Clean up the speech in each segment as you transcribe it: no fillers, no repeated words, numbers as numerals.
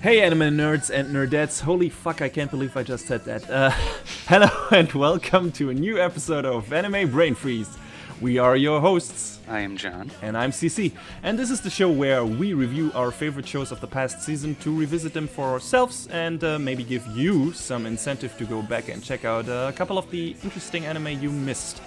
Hey anime nerds and nerdettes, holy fuck, I can't believe I just said that. Hello and welcome to a new episode of Anime Brain Freeze. We are your hosts. I am John. And I'm CC. And this is the show where we review our favorite shows of the past season to revisit them for ourselves and maybe give you some incentive to go back and check out a couple of the interesting anime you missed.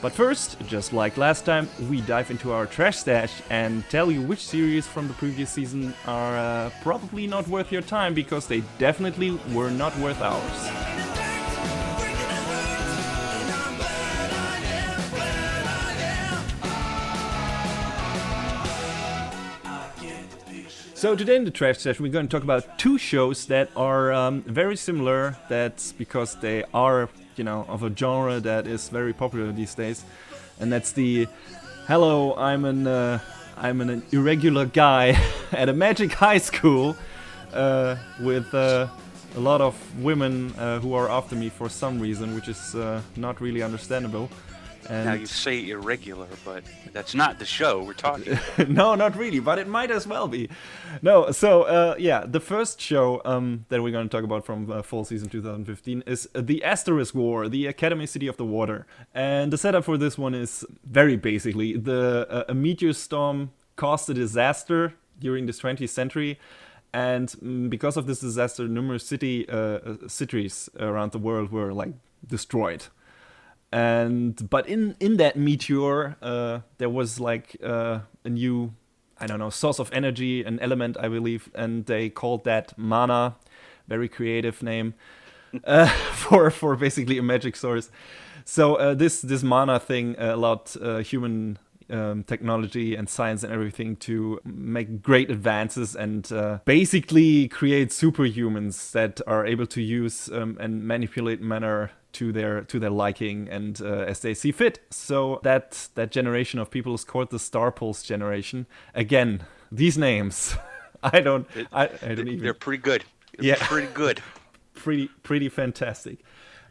But first, just like last time, we dive into our trash stash and tell you which series from the previous season are probably not worth your time because they definitely were not worth ours. So today in the trash session we're going to talk about two shows that are very similar. That's because they are, of a genre that is very popular these days, and that's the "Hello, I'm an irregular guy at a magic high school with a lot of women who are after me for some reason, which is not really understandable." And now you say irregular, but that's not the show we're talking. No, not really, but it might as well be. No, so the first show that we're going to talk about from fall season 2015 is the Asterisk War, the Academy City of the Water. And the setup for this one is very basically a meteor storm caused a disaster during the 20th century. And because of this disaster, numerous cities around the world were destroyed. But in that meteor, there was a new, source of energy, an element, I believe, and they called that mana. Very creative name for basically a magic source. So this mana thing allowed human technology and science and everything to make great advances and basically create superhumans that are able to use and manipulate matter to their liking and as they see fit. So that generation of people is called the Star Pulse generation. Again, these names, I don't even. They're pretty good. Pretty good. Pretty fantastic.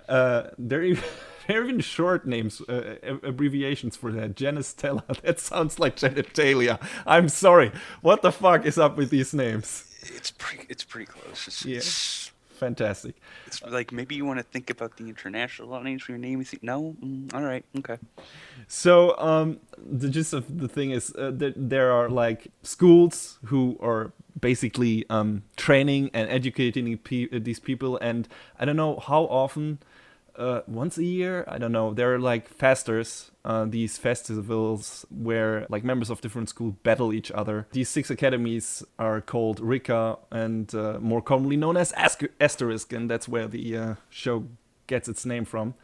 They're even short names, abbreviations for that. Genistella. That sounds like genitalia. I'm sorry. What the fuck is up with these names? It's pretty close. It's fantastic. It's like maybe you want to think about the international names for your name. You think, no? All right. Okay. So the gist of the thing is that there are schools who are basically training and educating these people, and I don't know how often. Once a year, I don't know. There are festers, these festivals where members of different schools battle each other. These 6 academies are called Rika and more commonly known as Asterisk, and that's where the show gets its name from.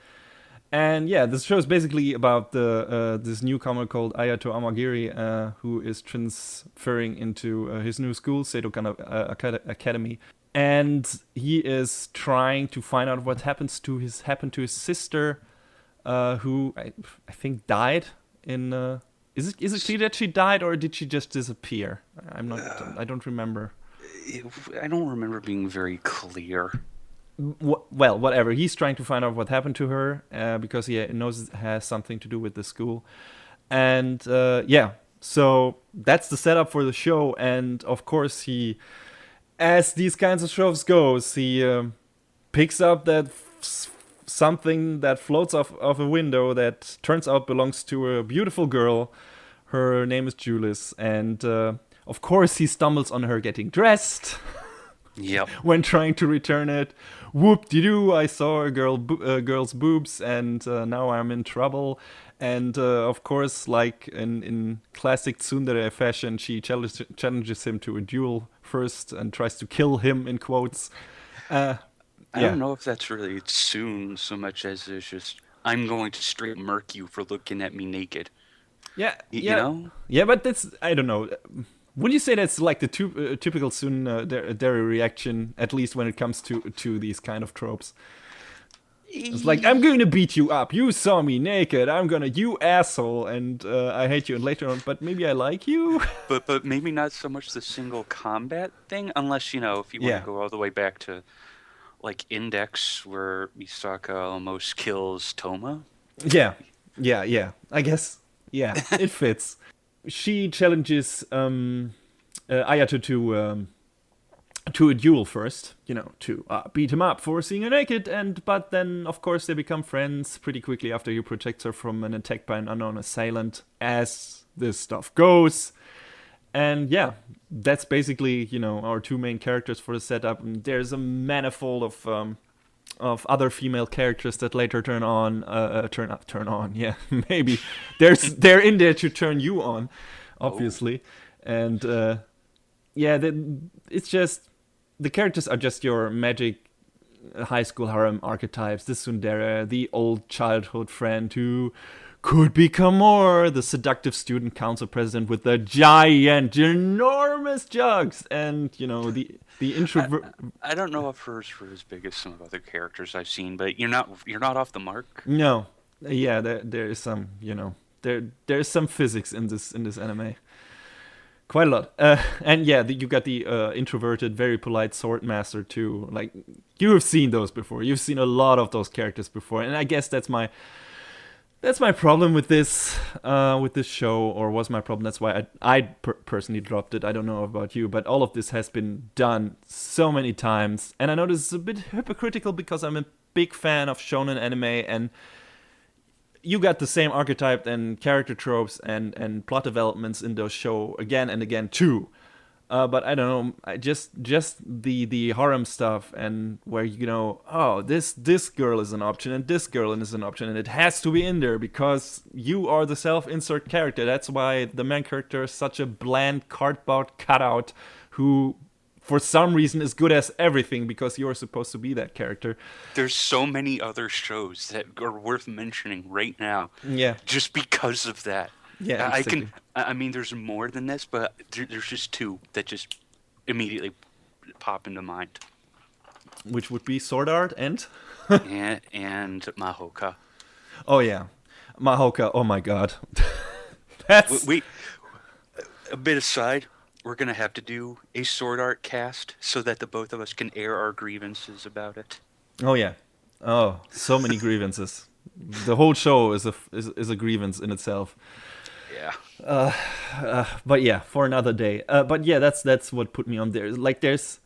And yeah, this show is basically about this newcomer called Ayato Amagiri, who is transferring into his new school, Seitokan Academy. And he is trying to find out what happened to his sister, who I think died in. Is it clear that she died or did she just disappear? I'm not. I don't remember. I don't remember being very clear. Well, whatever. He's trying to find out what happened to her because he knows it has something to do with the school, and so that's the setup for the show. And of course he. As these kinds of shows goes, he picks up that something that floats off of a window that turns out belongs to a beautiful girl. Her name is Julis, and of course he stumbles on her getting dressed. Yep. When trying to return it. Whoop-de-doo, I saw a girl's boobs, and now I'm in trouble. And of course, in classic tsundere fashion, she challenges him to a duel first and tries to kill him, in quotes. I don't know if that's really soon so much as it's just, I'm going to straight murk you for looking at me naked. Yeah. You know? Yeah, but that's, I don't know. Would you say that's the typical tsundere reaction, at least when it comes to these kind of tropes? It's I'm going to beat you up. You saw me naked. You asshole, and I hate you. And later on, but maybe I like you. But maybe not so much the single combat thing, unless if you want to go all the way back to Index, where Misaka almost kills Toma. Yeah. I guess. Yeah, it fits. She challenges Ayato to a duel first, to beat him up for seeing her naked, but then of course they become friends pretty quickly after you protect her from an attack by an unknown assailant, as this stuff goes. And yeah, that's basically our two main characters for the setup. And there's a manifold of other female characters that later turn on. Yeah, maybe they're in there to turn you on, obviously. And it's just the characters are just your magic high school harem archetypes. The tsundere, the old childhood friend who could become more, the seductive student council president with the giant, enormous jugs, and the introvert. I don't know if hers were as big as some of other characters I've seen, but you're not off the mark. No, yeah, there is some there's some physics in this anime. Quite a lot. And yeah, you got the introverted, very polite sword master too. Like, you have seen those before. You've seen a lot of those characters before. And I guess that's my problem with this show, or was my problem. That's why I personally dropped it. I don't know about you, but all of this has been done so many times. And I know this is a bit hypocritical because I'm a big fan of shonen anime, and you got the same archetype and character tropes and plot developments in those show again and again too. But I don't know, just the harem stuff, and where this girl is an option and this girl is an option, and it has to be in there because you are the self-insert character. That's why the main character is such a bland cardboard cutout who, for some reason, is good as everything because you're supposed to be that character. There's so many other shows that are worth mentioning right now. Yeah. Just because of that. Yeah, exactly. I mean, there's more than this, but there's just two that just immediately pop into mind. Which would be Sword Art and and Mahoka. Oh yeah, Mahoka. Oh my god. That's a bit aside. We're gonna have to do a Sword Art cast so that the both of us can air our grievances about it. Oh yeah. Oh, so many grievances. The whole show is a grievance in itself. Yeah. But yeah, for another day. But yeah, that's what put me on there. Like, there's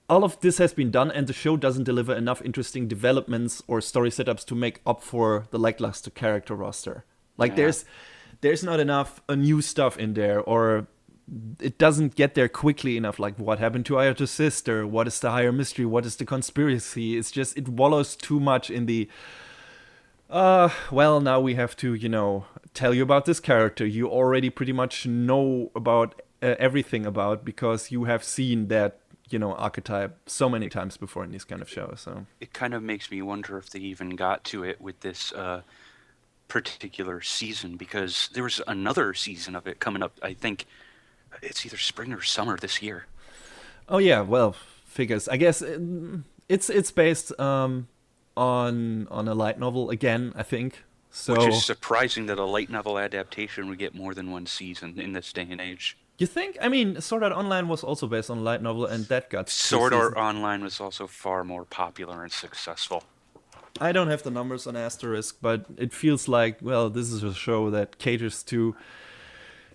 all of this has been done, and the show doesn't deliver enough interesting developments or story setups to make up for the lackluster character roster. Like, Yeah. there's not enough new stuff in there, or it doesn't get there quickly enough. Like, what happened to Ayato's sister? What is the higher mystery? What is the conspiracy? It's just, it wallows too much in the well, now we have to, tell you about this character you already pretty much know about everything about, because you have seen that, archetype so many times before in these kind of shows. So It kind of makes me wonder if they even got to it with this particular season, because there was another season of it coming up. I think it's either spring or summer this year. Oh yeah, well, figures. I guess it's based on a light novel again, I think. So, which is surprising that a light novel adaptation would get more than one season in this day and age. You think? I mean, Sword Art Online was also based on a light novel, and that got Sword Art Online was also far more popular and successful. I don't have the numbers on Asterisk, but it feels like, well, this is a show that caters to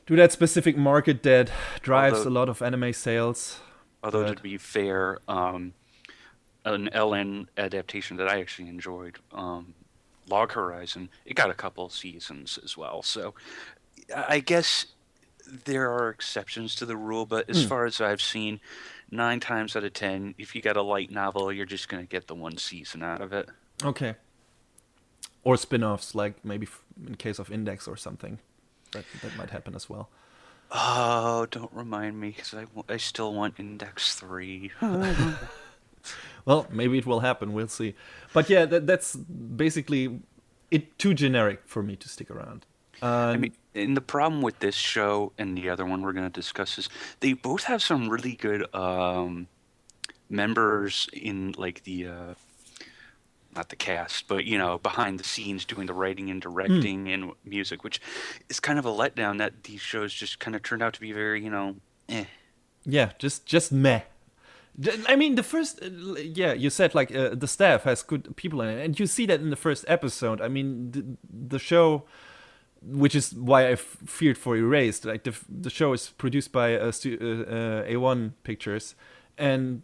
that specific market that drives a lot of anime sales. Although, to be fair, an LN adaptation that I actually enjoyed, Log Horizon, it got a couple seasons as well. So I guess there are exceptions to the rule, but as far as I've seen, 9 times out of 10, if you got a light novel, you're just going to get the one season out of it. Okay. Or spin-offs, like maybe in case of Index or something. That might happen as well. Oh, don't remind me, because I still want Index 3. Well, maybe it will happen. We'll see. But yeah, that's basically it. Too generic for me to stick around. I mean, and the problem with this show and the other one we're going to discuss is they both have some really good members in, like, the not the cast, but behind the scenes doing the writing and directing and music, which is kind of a letdown that these shows just kind of turned out to be very eh. Yeah, just meh. I mean, the first, you said, like, the staff has good people in it, and you see that in the first episode. I mean, the show which is why I feared for Erased. Like the show is produced by A1 Pictures, and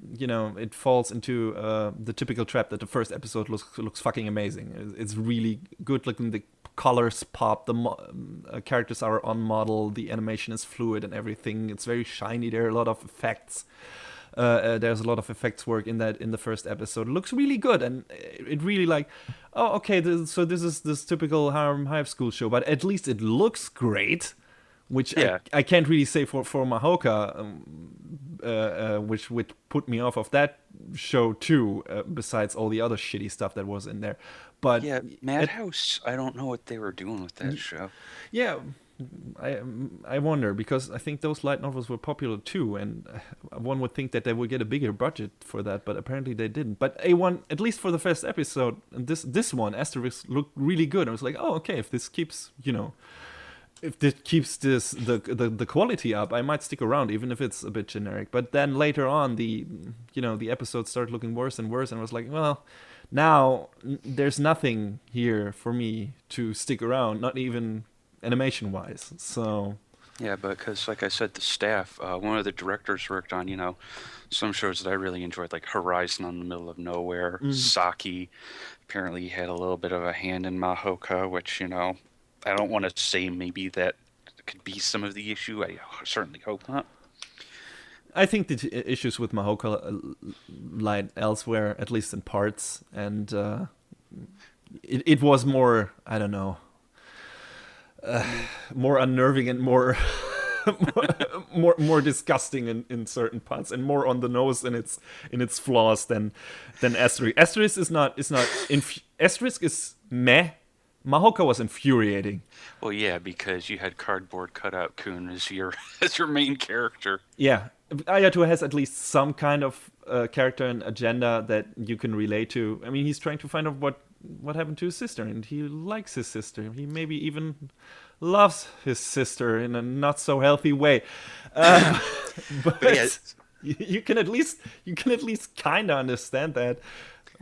it falls into the typical trap that the first episode looks fucking amazing. It's really good looking. The colors pop. The characters are on model. The animation is fluid and everything. It's very shiny. There are a lot of effects. There's a lot of effects work in the first episode. It looks really good, and it really like, oh, okay, so this is this typical Harem High School show, but at least it looks great, which I can't really say for Mahoka, which would put me off of that show too, besides all the other shitty stuff that was in there. But yeah, Madhouse, I don't know what they were doing with that show. Yeah. I wonder, because I think those light novels were popular too, and one would think that they would get a bigger budget for that, but apparently they didn't. But A1, at least for the first episode, and this one, Asterisk, looked really good. I was like, oh, okay, if this keeps, if this keeps the quality up, I might stick around, even if it's a bit generic. But then later on, the episodes started looking worse and worse, and I was like, well, now there's nothing here for me to stick around, not even animation wise. So yeah, but because like I said, the staff, one of the directors worked on some shows that I really enjoyed, like Horizon on the Middle of Nowhere. Saki apparently had a little bit of a hand in Mahoka, which I don't want to say maybe that could be some of the issue. I certainly hope not. I think the issues with Mahoka lie elsewhere, at least in parts, and it was more, I don't know, more unnerving and more more disgusting in certain parts, and more on the nose in its flaws than Asterisk. Asterisk is not Asterisk is meh. Mahoka was infuriating. Well, yeah, because you had Cardboard Cutout Kun as your main character. Yeah, Ayato has at least some kind of character and agenda that you can relate to. I mean, he's trying to find out what happened to his sister, and he likes his sister. He maybe even loves his sister in a not so healthy way. But yeah, you can at least kind of understand that.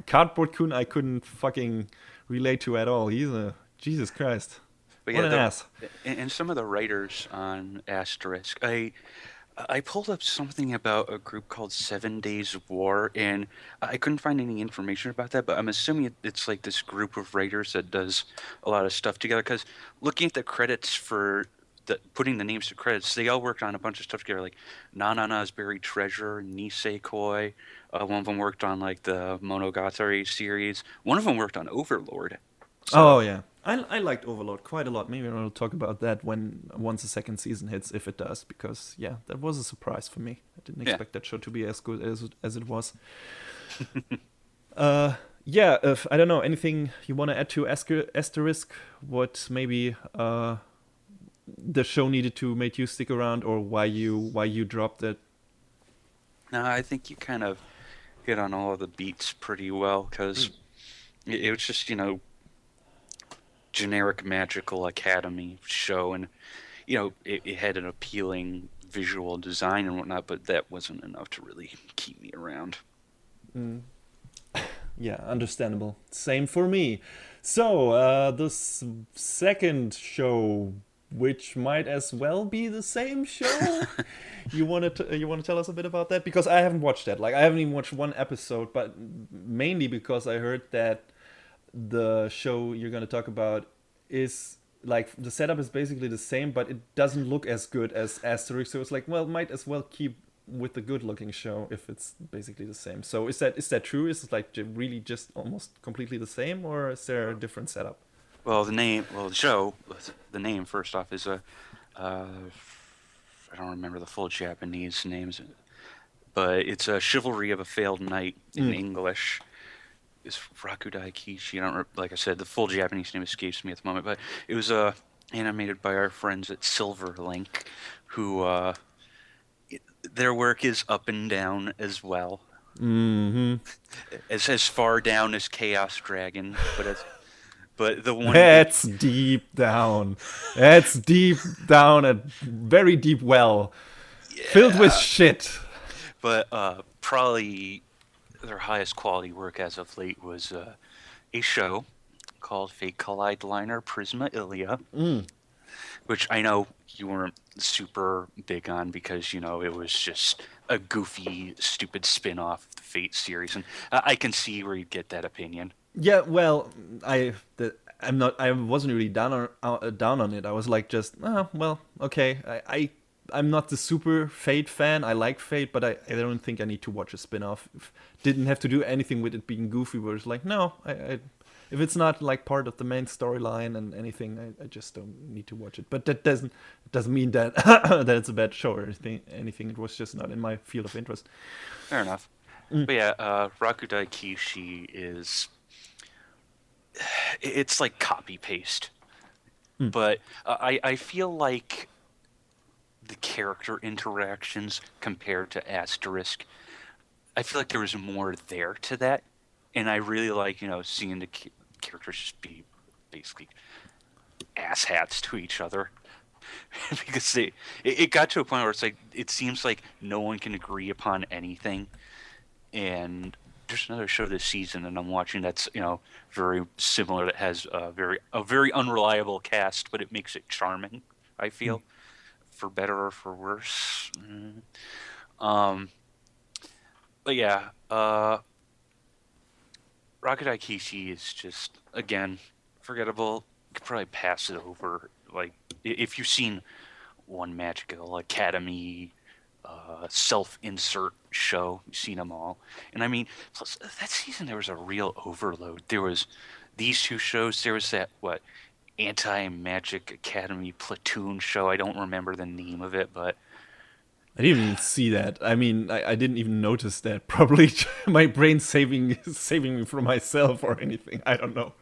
Cardboard Kun I couldn't fucking relate to at all. He's a Jesus Christ. But what an ass. And some of the writers on Asterisk, I pulled up something about a group called 7 Days of War, and I couldn't find any information about that, but I'm assuming it's like this group of writers that does a lot of stuff together, because looking at the credits for putting the names to credits, they all worked on a bunch of stuff together, like Nanana's Buried Treasure, Nisekoi. One of them worked on like the Monogatari series. One of them worked on Overlord. So, oh yeah, I liked Overlord quite a lot. Maybe I'll talk about that once the second season hits, if it does, because yeah, that was a surprise for me. I didn't expect that show to be as good as it was. Yeah, I don't know, anything you want to add to Asterisk? What maybe the show needed to make you stick around, or why you dropped it? No, I think you kind of hit on all of the beats pretty well, because it was just generic magical academy show, and it had an appealing visual design and whatnot, but that wasn't enough to really keep me around. Yeah, understandable. Same for me. So the second show, which might as well be the same show, you want to tell us a bit about that? Because I haven't watched that. Like, I haven't even watched one episode, but mainly because I heard that the show you're going to talk about is like, the setup is basically the same, but it doesn't look as good as Asterisk. So it's like, well, might as well keep with the good looking show if it's basically the same. So is that true? Is it like really just almost completely the same, or is there a different setup? Well, the show, the name first off is I don't remember the full Japanese names, but it's a Chivalry of a Failed Knight in English. It's Rakudai Kishi. Like I said, the full Japanese name escapes me at the moment, but it was animated by our friends at Silverlink, who their work is up and down as well. Mm-hmm. It's as far down as Chaos Dragon, but the one that's deep down. That's deep down, a very deep well, filled with shit. But probably their highest quality work as of late was a show called Fate Collide Liner Prisma Ilia. which I know you weren't super big on because, it was just a goofy, stupid spin-off of the Fate series, and I can see where you'd get that opinion. Yeah, well, I wasn't really down on it. I was like, just, well, okay. I'm not the super Fate fan. I like Fate, but I don't think I need to watch a spin-off. Didn't have to do anything with it being goofy. Where it's like, no, if it's not like part of the main storyline and anything, I just don't need to watch it. But that doesn't mean that that it's a bad show or anything. It was just not in my field of interest. Fair enough. But yeah, Rakudai Kishi it's like copy paste. But I feel like the character interactions compared to Asterisk, I feel like there was more there to that, and I really like seeing the characters just be basically asshats to each other. Because it got to a point where it's like it seems like no one can agree upon anything, and there's another show this season and I'm watching that's very similar, that has a very unreliable cast, but it makes it charming, I feel, for better or for worse. But yeah, Rakudai Kishi is just, again, forgettable. You could probably pass it over. Like, if you've seen One Magical Academy, self-insert show, you've seen them all. And I mean, plus that season there was a real overload. There was these two shows. There was that, Anti-Magic Academy Platoon show. I don't remember the name of it, but I didn't even see that. I mean, I didn't even notice that. Probably my brain saving me from myself or anything. I don't know.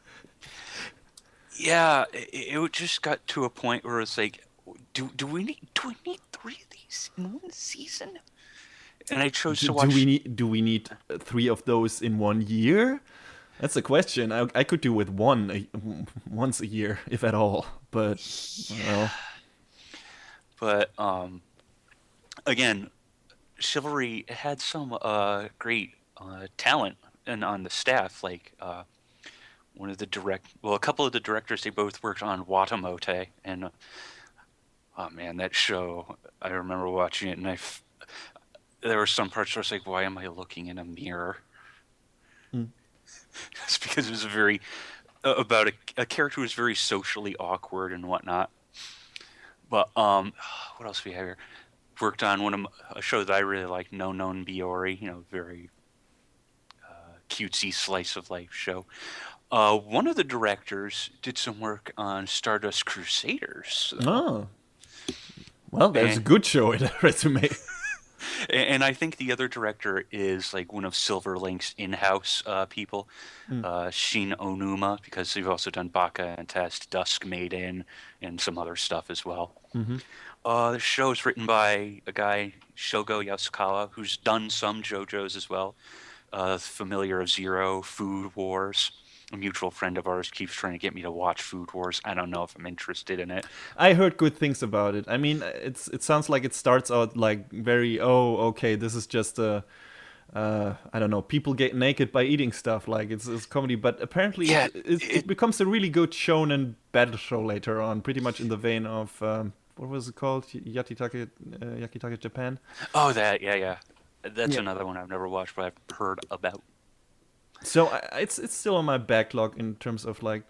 yeah, it just got to a point where it's like, do we need 3 of these in one season? And I chose to watch. Do we need 3 of those in 1 year? That's a question. I could do with once a year, if at all. But well. But again, Chivalry had some great talent and on the staff, like a couple of the directors, they both worked on Watamote, and oh man, that show, I remember watching it, and there were some parts where I was like, why am I looking in a mirror? It's because it was about a character who was very socially awkward and whatnot. But what else do we have here? Worked on a show that I really like, No Non Biori, very cutesy slice of life show. One of the directors did some work on Stardust Crusaders. Oh, well, there's a good show in the resume. And I think the other director is like one of Silverlink's in-house people, Shin Onuma, because they've also done Baka and Test, Dusk Maiden, and some other stuff as well. The show is written by a guy, Shogo Yasukawa, who's done some JoJo's as well. Familiar of Zero, Food Wars. A mutual friend of ours keeps trying to get me to watch Food Wars. I don't know if I'm interested in it. I heard good things about it. I mean, it sounds like it starts out like very, okay, this is just I don't know, people get naked by eating stuff, like it's comedy, but apparently it becomes a really good shonen battle show later on, pretty much in the vein of what was it called, Yakitake Japan. Oh, yeah. That's another one I've never watched, but I've heard about. So it's still on my backlog in terms of like,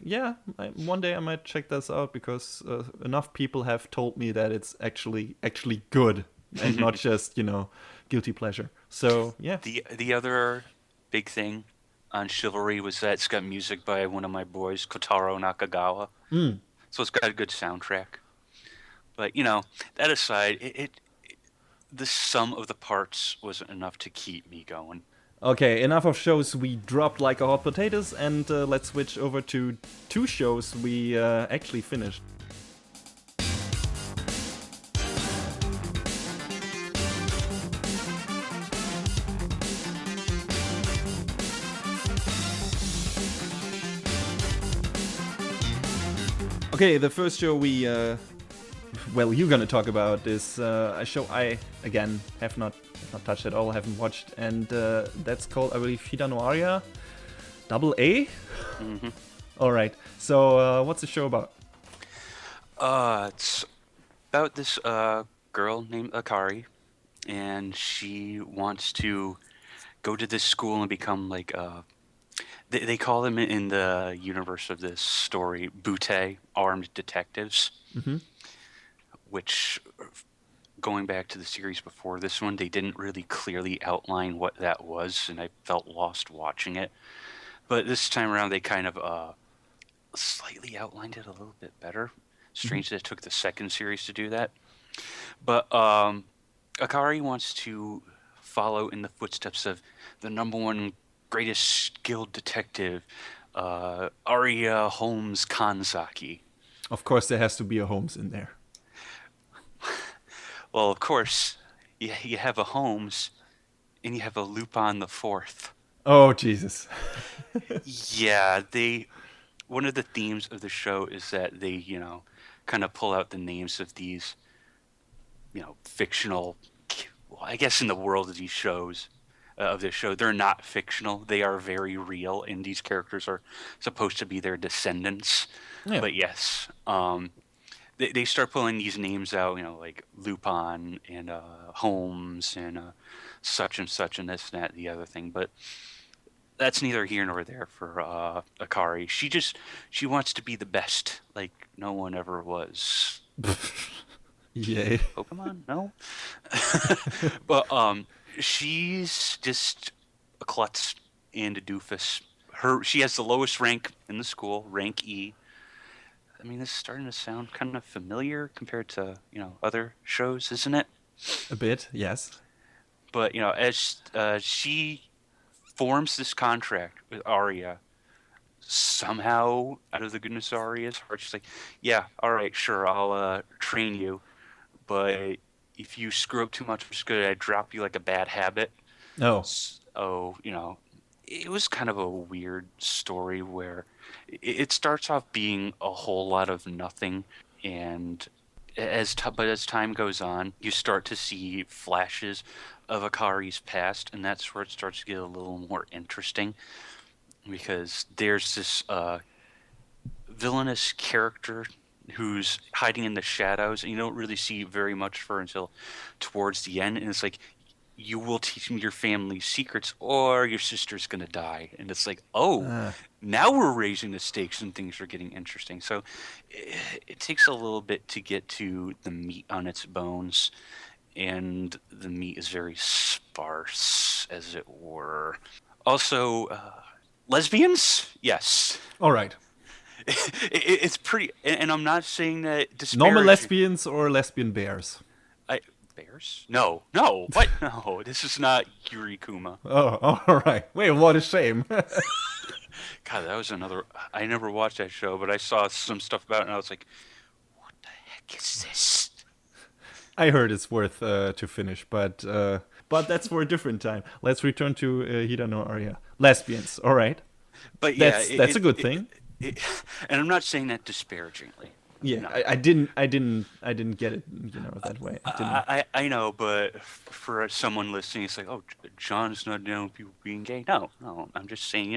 one day I might check this out, because enough people have told me that it's actually good and not just guilty pleasure. So yeah. The other big thing on Chivalry was that it's got music by one of my boys, Kotaro Nakagawa. So it's got a good soundtrack. But that aside, the sum of the parts wasn't enough to keep me going. Okay, enough of shows we dropped like a hot potatoes, and let's switch over to 2 shows we actually finished. Okay, the first show you're gonna talk about is a show I, again, have not touched at all, haven't watched, and that's called, I believe, Hidan Aria, AA? Alright, so what's the show about? It's about this girl named Akari, and she wants to go to this school and become like they call them in the universe of this story Butte armed detectives, Hmm. which going back to the series before this one, they didn't really clearly outline what that was, and I felt lost watching it. But this time around, they kind of slightly outlined it a little bit better. Hmm. Strange that it took the second series to do that. But Akari wants to follow in the footsteps of the number one greatest skilled detective, Aria Holmes Kanzaki. Of course, there has to be a Holmes in there. Well, of course, you have a Holmes and you have a Lupin the Fourth. Oh Jesus. Yeah, they. One of the themes of the show is that they, kind of pull out the names of these, fictional. Well, I guess in the world of these shows, of this show, they're not fictional. They are very real, and these characters are supposed to be their descendants. Yeah. But yes, they start pulling these names out, like Lupin and Holmes and such and such and this and that and the other thing. But that's neither here nor there for Akari. She wants to be the best, like no one ever was. Yay. Pokemon, no. But she's just a klutz and a doofus. She has the lowest rank in the school, rank E. I mean, this is starting to sound kind of familiar compared to other shows, isn't it? A bit, yes. But as she forms this contract with Aria, somehow out of the goodness of Aria's heart, she's like, "Yeah, all right, sure, I'll train you, but if you screw up too much, I'm just gonna drop you like a bad habit." Oh. So it was kind of a weird story where it starts off being a whole lot of nothing, and but as time goes on, you start to see flashes of Akari's past, and that's where it starts to get a little more interesting because there's this villainous character who's hiding in the shadows, and you don't really see very much of her until towards the end, and it's like, you will teach me your family's secrets or your sister's gonna die. And it's like, oh, Uh, now we're raising the stakes and things are getting interesting. So it takes a little bit to get to the meat on its bones, and the meat is very sparse, as it were. Also, lesbians? Yes. all right. It's pretty, and I'm not saying that Normal disparaging. lesbians or lesbian bears? Bears? No, no, what? No, this is not Yuri Kuma. Oh, all right. Wait, what a shame. God, that was another. I never watched that show, but I saw some stuff about it, and I was like, "What the heck is this?" I heard it's worth to finish, but that's for a different time. Let's return to Hidan or Aria. Lesbians, all right. But yeah, That's a good thing. it, and I'm not saying that disparagingly. Yeah, No, I didn't get it, that way. I didn't. I know, but for someone listening, it's like, "Oh, John's not down with people being gay." No, no, I'm just saying,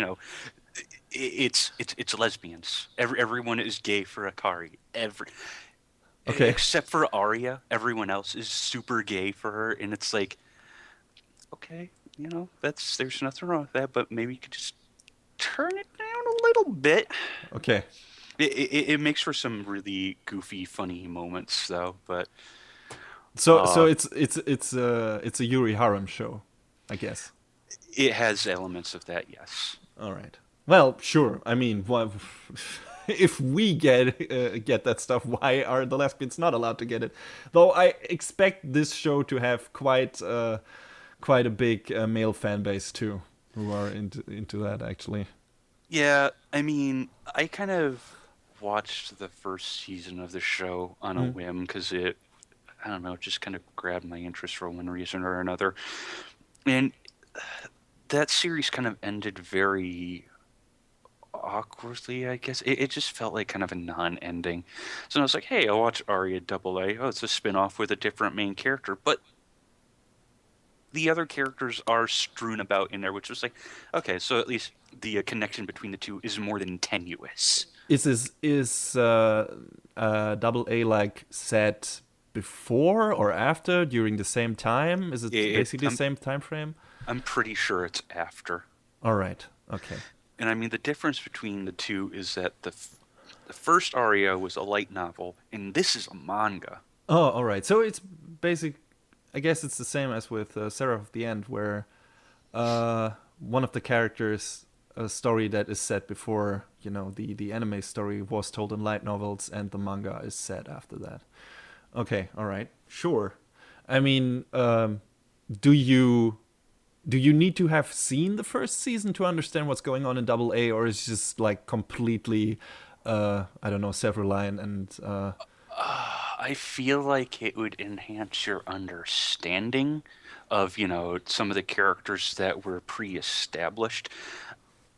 it's lesbians. Everyone is gay for Akari. Okay. Except for Arya, everyone else is super gay for her, and it's like, okay, there's nothing wrong with that, but maybe you could just turn it down a little bit. Okay. It makes for some really goofy, funny moments, though. But So it's a Yuri harem show, I guess. it has elements of that, yes. All right. Well, sure. I mean, if we get that stuff, why are the lesbians not allowed to get it? Though I expect this show to have quite a big male fan base too, who are into that actually. Yeah, I mean, I kind of watched the first season of the show on a Mm. whim because I don't know, it just kind of grabbed my interest for one reason or another. And that series kind of ended very awkwardly, I guess. It just felt like kind of a non-ending. So I was like, hey, I'll watch Aria Double A. Oh, it's a spin-off with a different main character. But the other characters are strewn about in there, which was like, okay, so at least the connection between the two is more than tenuous. Is double A like set before or after during the same time? Is it It, basically the same time frame? I'm pretty sure it's after. All right. Okay. And I mean, the difference between the two is that the first Aria was a light novel, and this is a manga. Oh, all right. So it's basic. I guess it's the same as with Seraph of the End, where one of the characters, a story that is set before, the anime story was told in light novels, and the manga is set after that. Okay, all right, sure. I mean, do you need to have seen the first season to understand what's going on in Double A, or is it just like completely, I don't know, self-reliant and I feel like it would enhance your understanding of, some of the characters that were pre-established,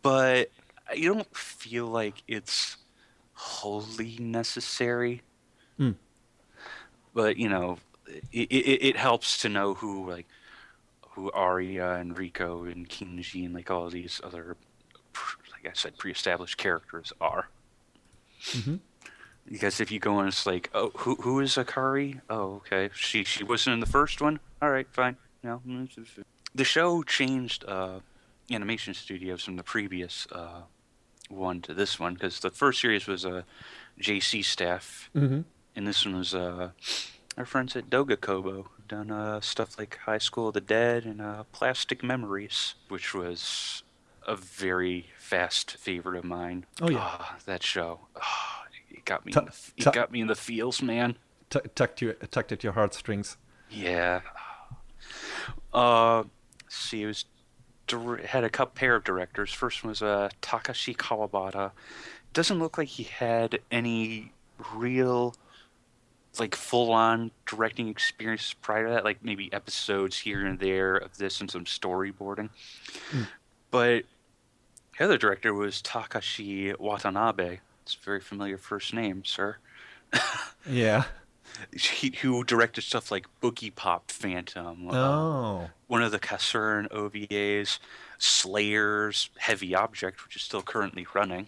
but I don't feel like it's wholly necessary. mm, But, it helps to know who Arya and Rico and Kinji and like all these other, like I said, pre-established characters are. hmm Because if you go and it's like, oh, who is Akari? Oh, okay, she wasn't in the first one. All right, fine. No, the show changed animation studios from the previous one to this one because the first series was JC staff, hmm and this one was our friends at Doga Kobo, done stuff like High School of the Dead and Plastic Memories, which was a very fast favorite of mine. Oh yeah. That show. It got me. Tu- It tu- got me in the feels, man. tucked at your heartstrings. Yeah. See, it was had a pair of directors. First one was Takashi Kawabata. Doesn't look like he had any real, like, full-on directing experience prior to that. Like maybe episodes here and there of this and some storyboarding. Mm. But the other director was Takashi Watanabe. It's a very familiar first name, sir. Yeah. Who directed stuff like Boogie Pop Phantom, Oh. one of the Kasern OVAs, Slayer's Heavy Object, which is still currently running.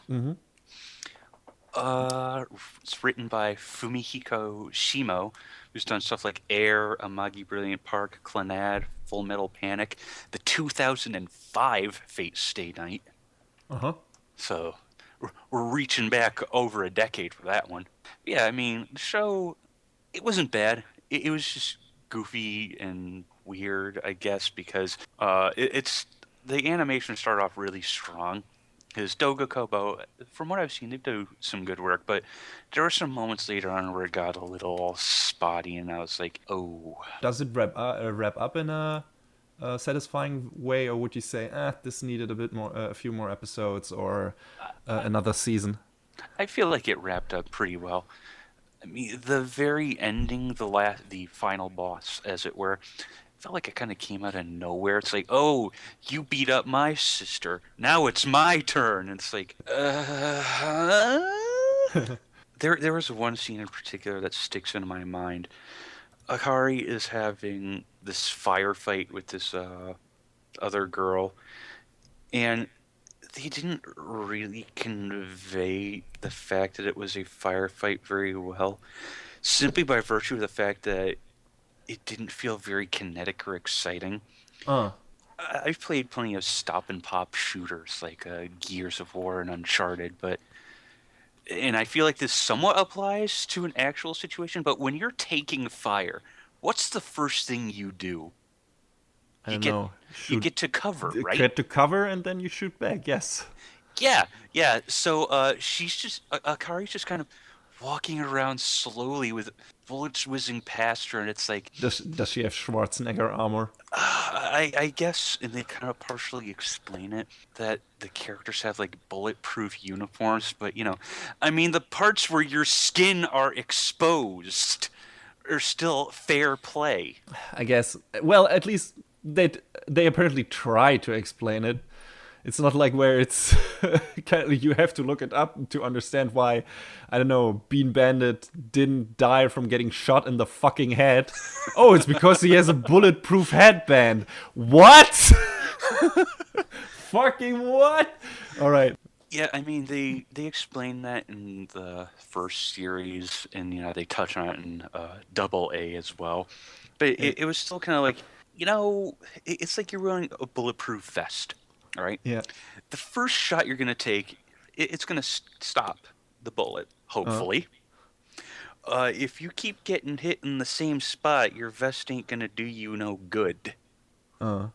hmm It's written by Fumihiko Shimo, who's done stuff like Air, Amagi Brilliant Park, Clannad, Full Metal Panic, the 2005 Fate Stay Night. Uh-huh. So we're reaching back over a decade for that one. Yeah, I mean, the show, it wasn't bad. It was just goofy and weird, I guess, because it's the animation started off really strong. Because Doga Kobo, from what I've seen, they do some good work, but there were some moments later on where it got a little spotty, and I was like, oh. Does it wrap up in a satisfying way, or would you say, this needed a bit more, a few more episodes, or another season? I feel like it wrapped up pretty well. I mean, the very ending, the final boss, as it were, felt like it kind of came out of nowhere. It's like, oh, you beat up my sister. Now it's my turn. And it's like, There was one scene in particular that sticks in my mind. Akari is having this firefight with this other girl, and they didn't really convey the fact that it was a firefight very well, simply by virtue of the fact that it didn't feel very kinetic or exciting. Uh. I've played plenty of stop and pop shooters like Gears of War and Uncharted, and I feel like this somewhat applies to an actual situation, but when you're taking fire, what's the first thing you do? I don't know. You get to cover, right? Get to cover, and then you shoot back. Yes. Yeah. So Akari's just kind of walking around slowly with bullets whizzing past her, and it's like, Does she have Schwarzenegger armor? I guess, and they kind of partially explain it, that the characters have like bulletproof uniforms, but I mean, the parts where your skin are exposed are still fair play. I guess. Well, at least they apparently try to explain it. It's not like where it's you have to look it up to understand why, I don't know, Bean Bandit didn't die from getting shot in the fucking head. Oh, it's because he has a bulletproof headband. What? Fucking what? All right. Yeah, I mean they explain that in the first series, and they touch on it in Double A as well. But it was still kind of like, it's like you're wearing a bulletproof vest. All right. Yeah. The first shot you're gonna take, it's gonna stop the bullet. Hopefully. If you keep getting hit in the same spot, your vest ain't gonna do you no good. And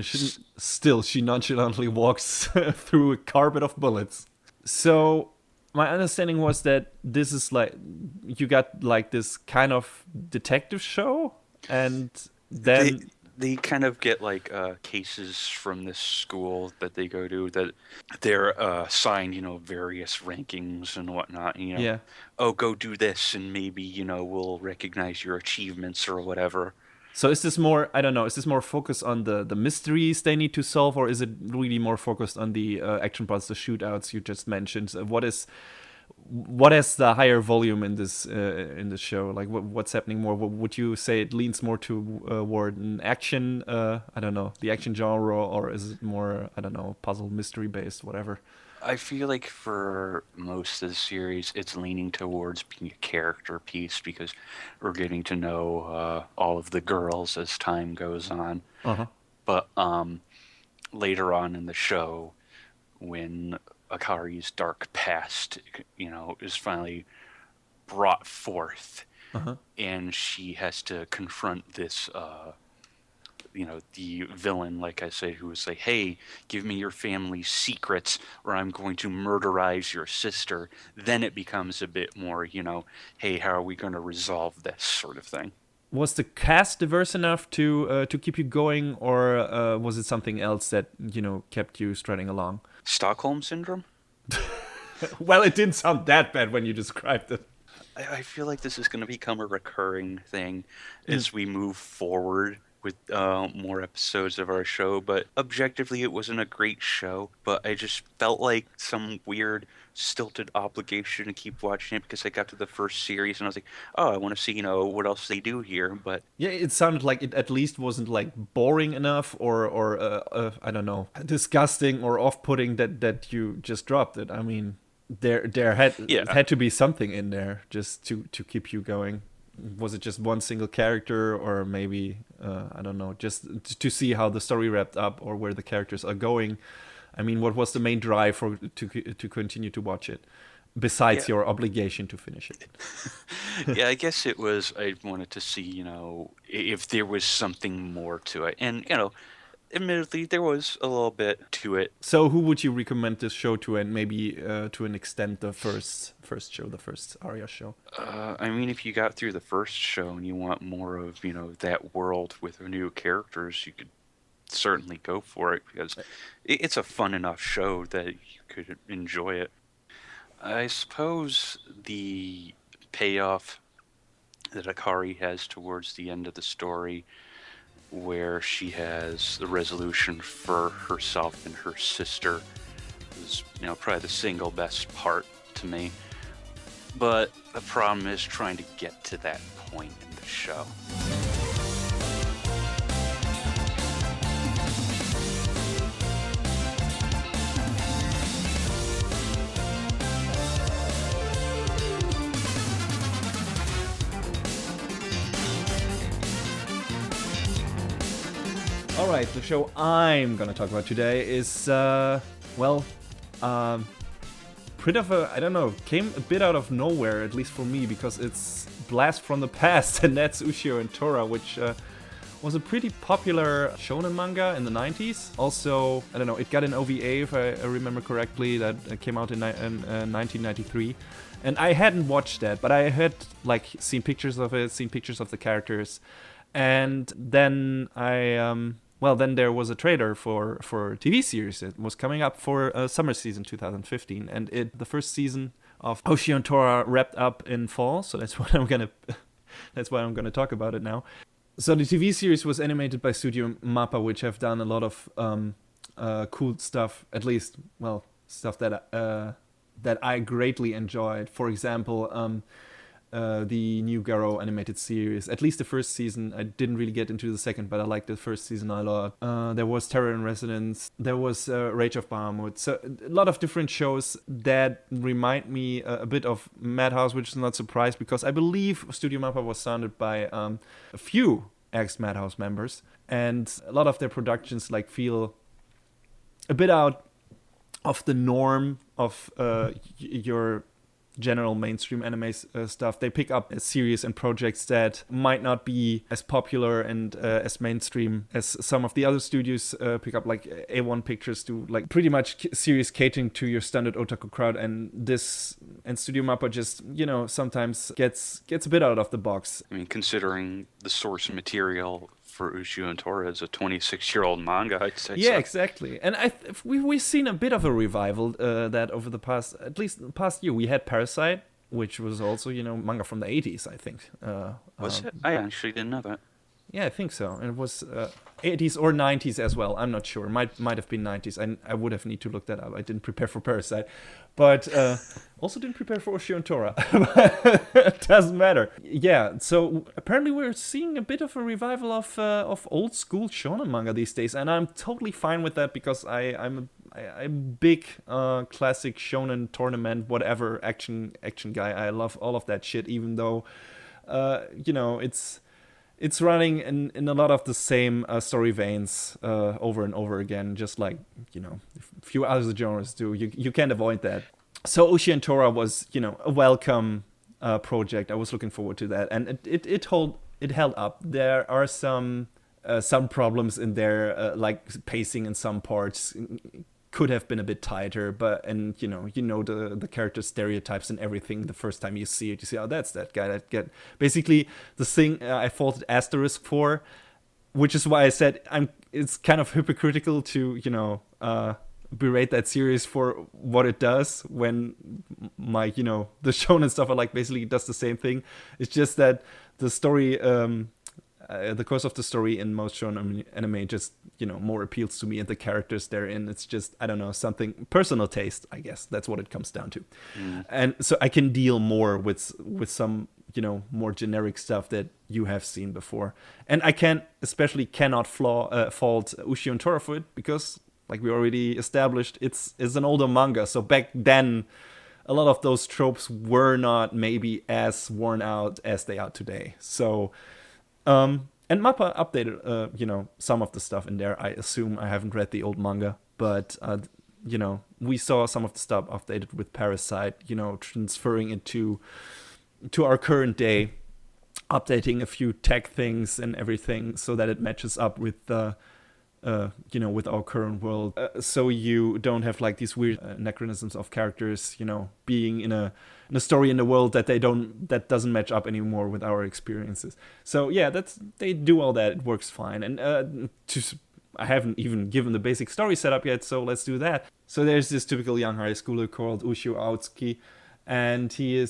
she nonchalantly walks through a carpet of bullets. So my understanding was that this is like, you got like this kind of detective show, and then they kind of get like cases from this school that they go to, that they're assigned, various rankings and whatnot. Yeah. Oh, go do this, and maybe we'll recognize your achievements or whatever. So is this more, I don't know, is this more focused on the mysteries they need to solve, or is it really more focused on the action parts, the shootouts you just mentioned? What is the higher volume in this show? Like what's happening more? Would you say it leans more toward an action, I don't know, the action genre, or is it more, I don't know, puzzle mystery based, whatever? I feel like for most of the series, it's leaning towards being a character piece, because we're getting to know all of the girls as time goes on. But later on in the show, when Akari's dark past, is finally brought forth, and she has to confront this the villain, like I said, who was like, hey, give me your family's secrets or I'm going to murderize your sister. Then it becomes a bit more, hey, how are we going to resolve this sort of thing? Was the cast diverse enough to keep you going, or was it something else that, kept you striding along? Stockholm Syndrome? Well, it didn't sound that bad when you described it. I feel like this is going to become a recurring thing as we move forward with more episodes of our show. But objectively, it wasn't a great show, but I just felt like some weird stilted obligation to keep watching it, because I got to the first series and I was like, oh, I want to see what else they do here. But yeah, it sounded like it at least wasn't like boring enough or I don't know, disgusting or off-putting that you just dropped it. I mean, there had to be something in there just to keep you going. Was it just one single character, or maybe I don't know, just to see how the story wrapped up or where the characters are going? I mean, what was the main drive to continue to watch it, besides your obligation to finish it? Yeah, I guess it was, I wanted to see, if there was something more to it. And, admittedly, there was a little bit to it. So who would you recommend this show to, and maybe to an extent the first show, the first Aria show? I mean, if you got through the first show and you want more of, that world with new characters, you could certainly go for it, because it's a fun enough show that you could enjoy it. I suppose the payoff that Akari has towards the end of the story, where she has the resolution for herself and her sister, is probably the single best part to me. But the problem is trying to get to that point in the show. Alright, the show I'm gonna talk about today is, pretty of a, I don't know, came a bit out of nowhere, at least for me, because it's Blast from the Past, and that's Ushio and Tora, which was a pretty popular shonen manga in the 90s. Also, I don't know, it got an OVA, if I remember correctly, that came out in 1993. And I hadn't watched that, but I had seen pictures of it, seen pictures of the characters. And then then there was a trailer for a TV series that was coming up for summer season 2015, and the first season of Ushio and Tora wrapped up in fall, so that's why I'm gonna talk about it now. So the TV series was animated by Studio Mappa, which have done a lot of cool stuff, at least, well, stuff that I greatly enjoyed. For example, the new Garo animated series. At least the first season. I didn't really get into the second, but I liked the first season a lot. There was Terror in Resonance. There was Rage of Bahamut. So a lot of different shows that remind me a bit of Madhouse, which is not surprised because I believe Studio Mappa was founded by a few ex-Madhouse members, and a lot of their productions like feel a bit out of the norm of your general mainstream anime stuff. They pick up series and projects that might not be as popular and as mainstream as some of the other studios pick up, like A1 Pictures do, like pretty much series catering to your standard otaku crowd, and Studio Mappa just, sometimes gets a bit out of the box. I mean, considering the source material for Ushio and Tora is a 26-year-old manga, I'd say. Yeah, so. exactly. And we've seen a bit of a revival that over the past year. We had Parasite, which was also, manga from the 80s, I think. Was it? I actually didn't know that. Yeah, I think so. And it was 80s or 90s as well. I'm not sure. Might have been 90s. I would have need to look that up. I didn't prepare for Parasite. But also didn't prepare for Ushio and Tora. It doesn't matter. Yeah, so apparently we're seeing a bit of a revival of old school shonen manga these days. And I'm totally fine with that because I'm a big classic shonen tournament, whatever, action guy. I love all of that shit, even though, it's running in a lot of the same story veins over and over again, just like, a few other genres do. You can't avoid that. So Ushio and Tora was, a welcome project. I was looking forward to that. And it held up. There are some problems in there, like pacing in some parts could have been a bit tighter, but the character stereotypes and everything. The first time you see it, you see, oh, that's that guy. That get basically the thing I faulted Asterisk for, which is why I said it's kind of hypocritical to berate that series for what it does when my the shonen stuff I like basically does the same thing. It's just that the story. The course of the story in most shonen anime just, more appeals to me, and the characters therein, it's just, I don't know, something personal taste, I guess. That's what it comes down to. And so I can deal more with some, more generic stuff that you have seen before. And I cannot fault Ushio and Tora for it because, like we already established, it's an older manga. So back then, a lot of those tropes were not maybe as worn out as they are today. So... and Mappa updated, some of the stuff in there. I assume I haven't read the old manga, but, we saw some of the stuff updated with Parasite, transferring it to our current day, updating a few tech things and everything so that it matches up with with our current world. So you don't have like these weird anachronisms of characters, being in a story in the world that doesn't match up anymore with our experiences. So yeah, they do all that. It works fine. And I haven't even given the basic story setup yet, so let's do that. So there's this typical young high schooler called Ushio Aotsuki, and he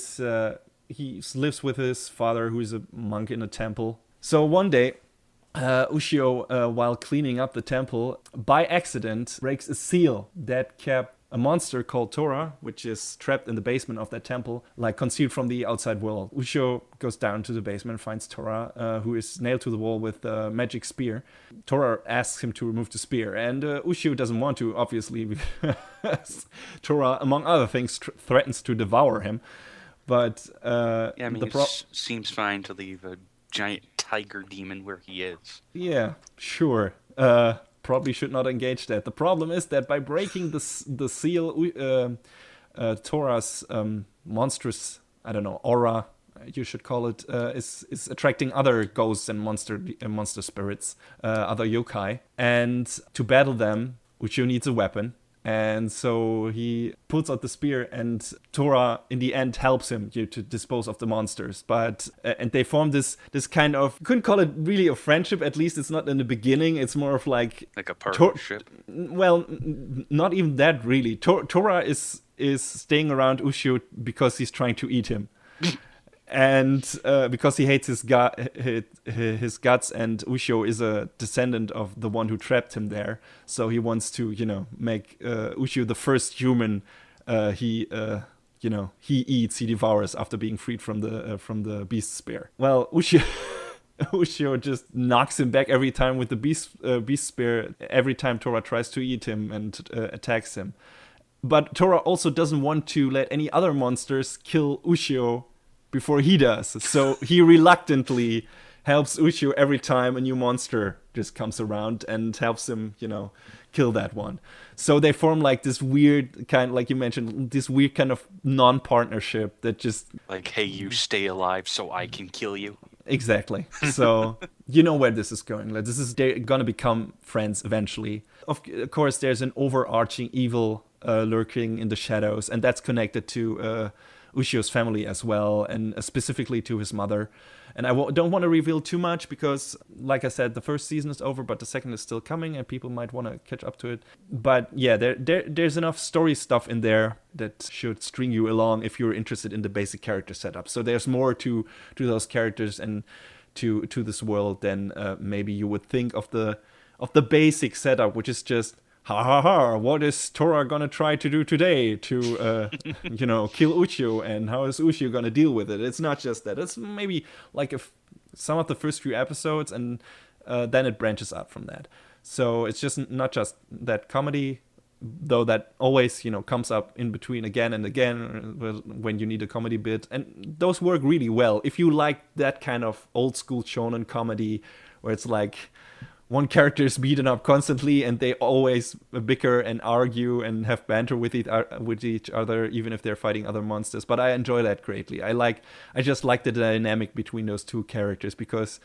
lives with his father, who is a monk in a temple. So one day, Ushio, while cleaning up the temple, by accident breaks a seal that kept a monster called Tora, which is trapped in the basement of that temple, like concealed from the outside world. Ushio goes down to the basement and finds Tora, who is nailed to the wall with a magic spear. Tora asks him to remove the spear, and Ushio doesn't want to, obviously, because Tora, among other things, threatens to devour him. But seems fine to leave a giant tiger demon where he is. Yeah, sure. Probably should not engage that. The problem is that by breaking the seal, Tora's monstrous, I don't know, aura, you should call it, is attracting other ghosts and monster spirits, other yokai. And to battle them, Ushio needs a weapon. And so he pulls out the spear, and Tora, in the end, helps him to dispose of the monsters. But and they form this kind of, couldn't call it really a friendship. At least it's not in the beginning. It's more of like a partnership. Well, not even that really. Tora is staying around Ushio because he's trying to eat him. and because he hates his guts, and Ushio is a descendant of the one who trapped him there, so he wants to, make Ushio the first human he eats, he devours after being freed from the beast spear. Well, Ushio Ushio just knocks him back every time with the beast spear, every time Tora tries to eat him and attacks him. But Tora also doesn't want to let any other monsters kill Ushio before he does. So he reluctantly helps Ushio every time a new monster just comes around and helps him, kill that one. So they form like this weird kind, like you mentioned, this weird kind of non-partnership that just... Like, hey, you stay alive so I can kill you. Exactly. So you know where this is going. Like, they're gonna become friends eventually. Of course, there's an overarching evil lurking in the shadows, and that's connected to Ushio's family as well, and specifically to his mother. And I don't want to reveal too much because, like I said, the first season is over, but the second is still coming, and people might want to catch up to it. But yeah, there's enough story stuff in there that should string you along if you're interested in the basic character setup. So there's more to those characters and to this world than maybe you would think of the basic setup, which is just... Ha ha ha, what is Tora gonna try to do today to, kill Ushio, and how is Ushio gonna deal with it? It's not just that. It's maybe like some of the first few episodes, and then it branches out from that. So it's just not just that comedy, though that always, comes up in between again and again when you need a comedy bit. And those work really well. If you like that kind of old school shonen comedy, where it's like... one character is beaten up constantly, and they always bicker and argue and have banter with each other, even if they're fighting other monsters. But I enjoy that greatly. I just like the dynamic between those two characters, because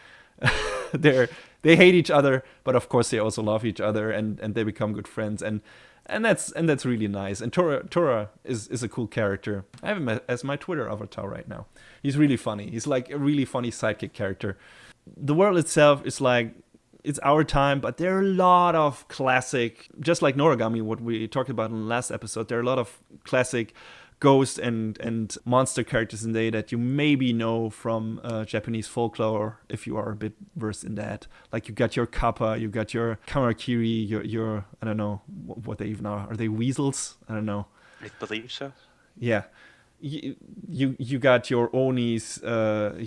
they hate each other, but of course they also love each other, and they become good friends, and that's really nice. And Tora is a cool character. I have him as my Twitter avatar right now. He's really funny. He's like a really funny sidekick character. The world itself is like... it's our time, but there are a lot of classic, just like Noragami, what we talked about in the last episode, there are a lot of classic ghost and monster characters in there that you maybe know from Japanese folklore, if you are a bit versed in that. Like, you got your Kappa, you got your Kamakiri, your I don't know what they even are. Are they weasels? I don't know. I believe so. Yeah. You got your Onis,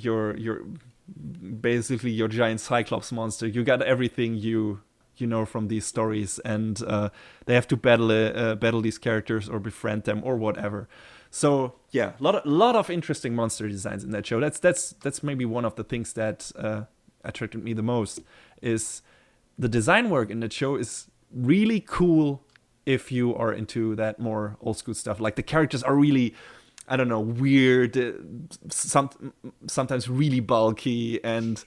your basically your giant Cyclops monster. You got everything you know from these stories, and they have to battle these characters or befriend them or whatever. So yeah, lot of interesting monster designs in that show. That's maybe one of the things that attracted me the most, is the design work in that show is really cool if you are into that more old school stuff. Like, the characters are really, I don't know, weird, sometimes really bulky, and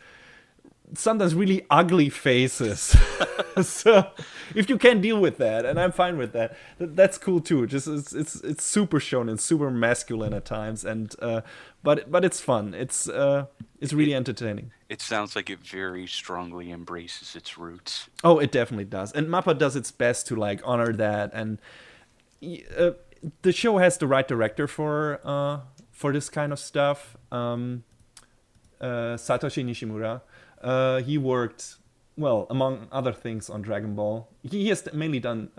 sometimes really ugly faces. So if you can deal with that, and I'm fine with that, that's cool too. Just it's super shonen, super masculine at times, and but it's fun. It's really entertaining. It sounds like it very strongly embraces its roots. Oh, it definitely does, and MAPPA does its best to like honor that. And the show has the right director for this kind of stuff. Satoshi Nishimura. He worked, well, among other things, on Dragon Ball. He has mainly done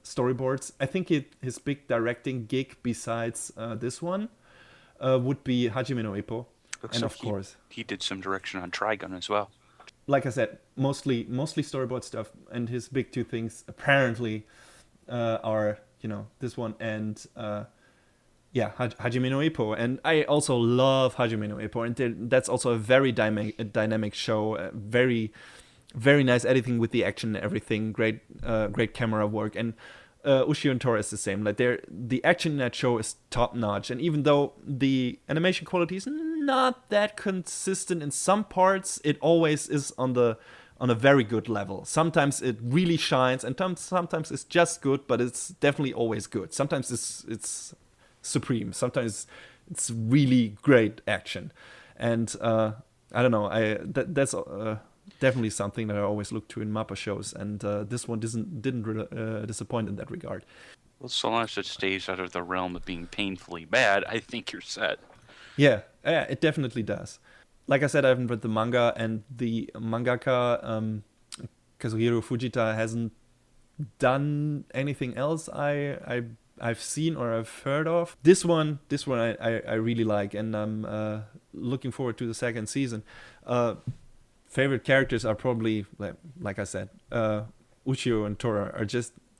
storyboards. I think his big directing gig besides this one would be Hajime no Ippo. Looks and like of course, he did some direction on Trigun as well. Like I said, mostly storyboard stuff. And his big two things apparently are, this one and Hajime no Ippo. And I also love Hajime no Ippo, and that's also a very dynamic show. Very, very nice editing with the action and everything. Great camera work. And Ushio and Tora is the same. Like, the action in that show is top notch. And even though the animation quality is not that consistent in some parts, it always is on a very good level. Sometimes it really shines, and sometimes it's just good, but it's definitely always good. Sometimes it's supreme. Sometimes it's really great action, and I don't know. That's definitely something that I always look to in MAPPA shows, and this one didn't disappoint in that regard. Well, so long as it stays out of the realm of being painfully bad, I think you're set. Yeah, it definitely does. Like I said, I haven't read the manga, and the mangaka Kazuhiro Fujita hasn't done anything else I've seen or I've heard of. This one I really like, and I'm looking forward to the second season. Favorite characters are probably like I said, Ushio and Tora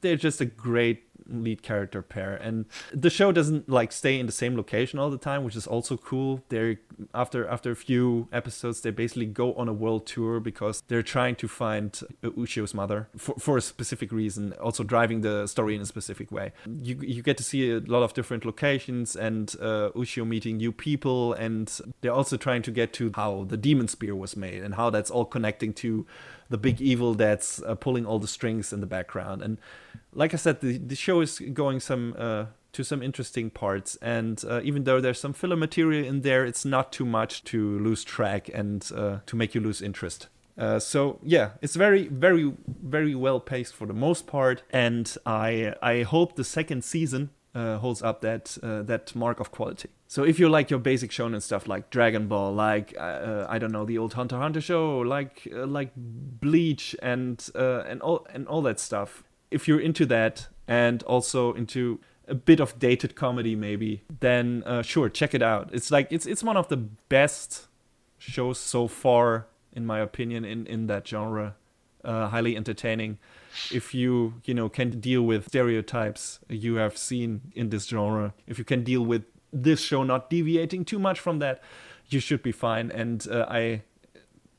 they're just a great lead character pair, and the show doesn't like stay in the same location all the time, which is also cool. They're after a few episodes they basically go on a world tour because they're trying to find Ushio's mother for a specific reason, also driving the story in a specific way. You get to see a lot of different locations, and Ushio meeting new people, and they're also trying to get to how the demon spear was made and how that's all connecting to the big evil that's pulling all the strings in the background. And like I said, the show is going to some interesting parts, and even though there's some filler material in there, it's not too much to lose track and to make you lose interest. So yeah, it's very, very, very well paced for the most part, and I hope the second season holds up that mark of quality. So if you like your basic shonen stuff like Dragon Ball, like I don't know, the old Hunter x Hunter show, like Bleach and all that stuff, if you're into that and also into a bit of dated comedy maybe, then sure, check it out. It's like it's one of the best shows so far, in my opinion, in that genre. Highly entertaining. If you can deal with stereotypes you have seen in this genre, if you can deal with this show not deviating too much from that, you should be fine. And I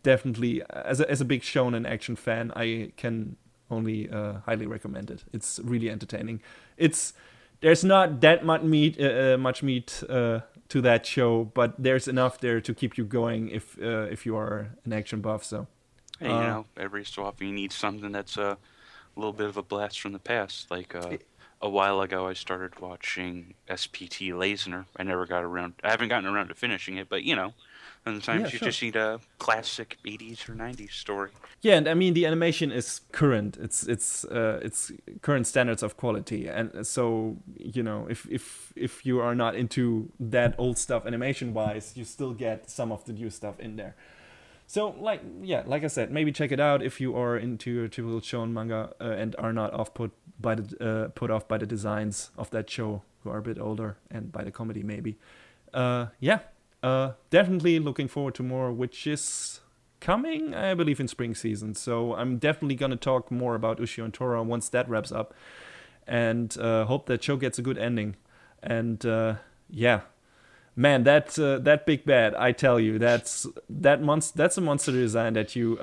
definitely, as a big shonen action fan, I can only highly recommend it. It's really entertaining. There's not that much meat to that show, but there's enough there to keep you going if you are an action buff. So. Hey, every so often you need something that's a little bit of a blast from the past. Like a while ago, I started watching SPT Lazener. I haven't gotten around to finishing it, but sometimes you just need a classic 80s or 90s story. Yeah, and I mean the animation is current. It's current standards of quality, and so if you are not into that old stuff animation wise, you still get some of the new stuff in there. So, like I said, maybe check it out if you are into typical shonen manga and are not put off by the designs of that show, who are a bit older, and by the comedy maybe. Definitely looking forward to more, which is coming, I believe, in spring season. So I'm definitely gonna talk more about Ushio and Tora once that wraps up, and hope that show gets a good ending. And man, that big bad, I tell you, that's a monster design that you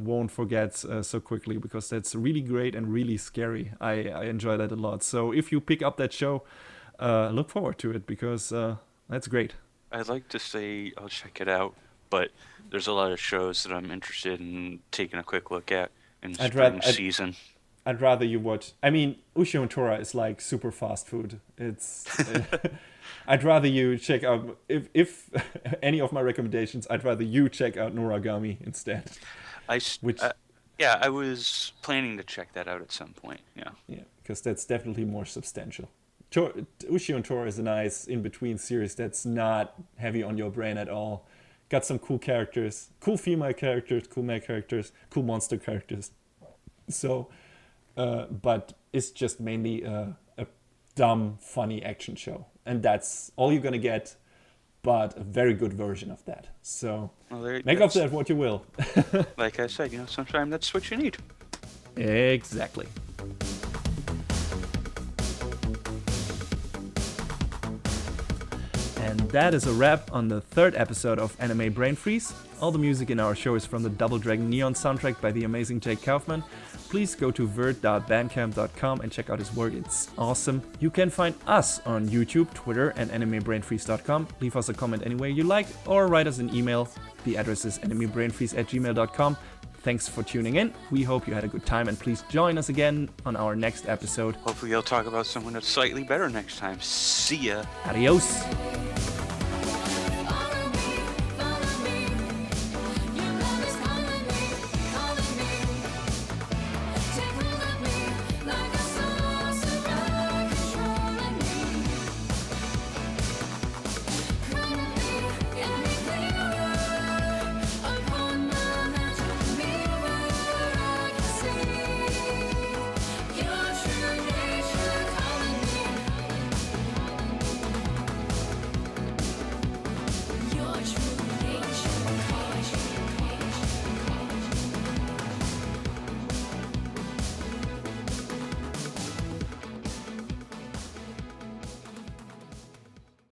won't forget so quickly, because that's really great and really scary. I enjoy that a lot. So if you pick up that show, look forward to it, because that's great. I'd like to say I'll check it out, but there's a lot of shows that I'm interested in taking a quick look at in spring season. I'd rather you watch. I mean, Ushio and Tora is like super fast food. It's. I'd rather you check out, if any of my recommendations, I'd rather you check out Noragami instead. I was planning to check that out at some point. Yeah, because that's definitely more substantial. Ushio and Tora is a nice in-between series that's not heavy on your brain at all. Got some cool characters, cool female characters, cool male characters, cool monster characters. So, but it's just mainly a dumb, funny action show. And that's all you're going to get, but a very good version of that. So make of that what you will. Like I said, sometimes that's what you need. Exactly. And that is a wrap on the third episode of Anime Brain Freeze. All the music in our show is from the Double Dragon Neon soundtrack by the amazing Jake Kaufman. Please go to vert.bandcamp.com and check out his work, it's awesome. You can find us on YouTube, Twitter, and animebrainfreeze.com. Leave us a comment anywhere you like, or write us an email. The address is animebrainfreeze@gmail.com. Thanks for tuning in. We hope you had a good time, and please join us again on our next episode. Hopefully you'll talk about someone that's slightly better next time. See ya. Adios.